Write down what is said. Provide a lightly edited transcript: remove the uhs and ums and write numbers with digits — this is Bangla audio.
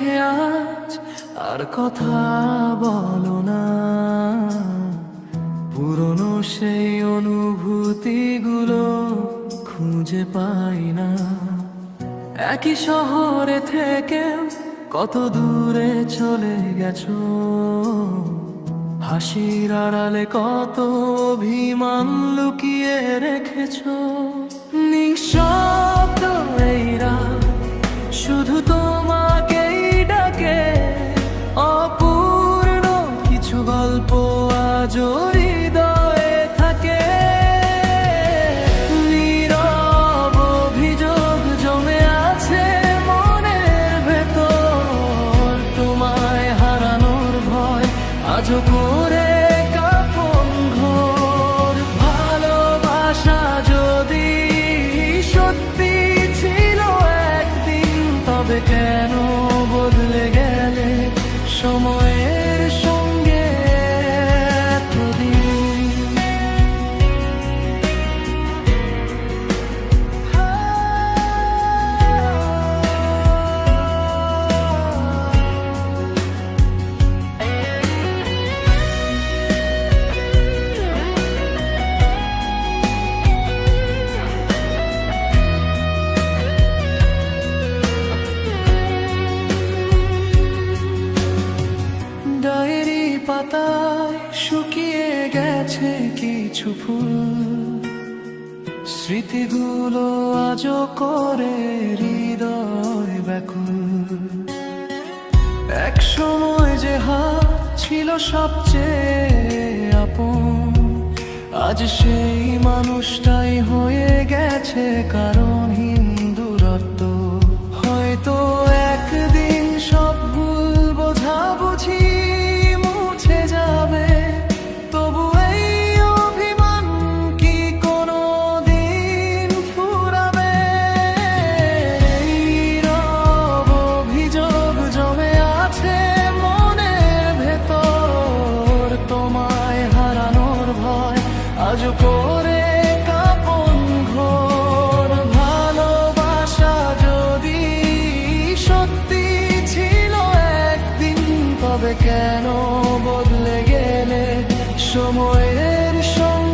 রেখে আজ আর কথা বলো না। পুরনো সেই অনুভূতিগুলো খুঁজে পাই না। একই শহরে থেকে কত দূরে চলে গেছো, হাসির আড়ালে কত অভিমান লুকিয়ে রেখেছো। নিঃশব্দ এই রাত শুধু তোমাকেই ডাকে, অপূর্ণ কিছু গল্প আজও হৃদয়ে থাকে। নীরব অভিযোগ জমে আছে মনের ভেতর, তোমায় হারানোর ভয় আজও করে কাঁপন ঘোর। ভালোবাসা যদি সত্যি ছিল একদিন, তবে কেন বদলে গেলে সময়ের সঙ্গে এতদিন? ডায়েরি পাতায় শুকিয়ে গেছে কিছু ফুল, স্মৃতিগুলো আজও করে হৃদয় ব্যাকুল। এক সময় যে হাত ছিল সবচেয়ে আপন, আজ সেই মানুষটাই হয়ে গেছে কারণহীন দূরত্ব। হয়তো একদিন সব ভুল বোঝাবুঝি মুছে যাবে, তবু এই অভিমান কি কোনো দিন ফুরাবে? নীরব অভিযোগ জমে আছে মনের ভেতর, তোমায় হারানোর ভয় আজও করে কাঁপন ঘোর। ভালোবাসা যদি সত্যি ছিল একদিন, তবে কেন বদলে গেলে সময়ের সঙ্গে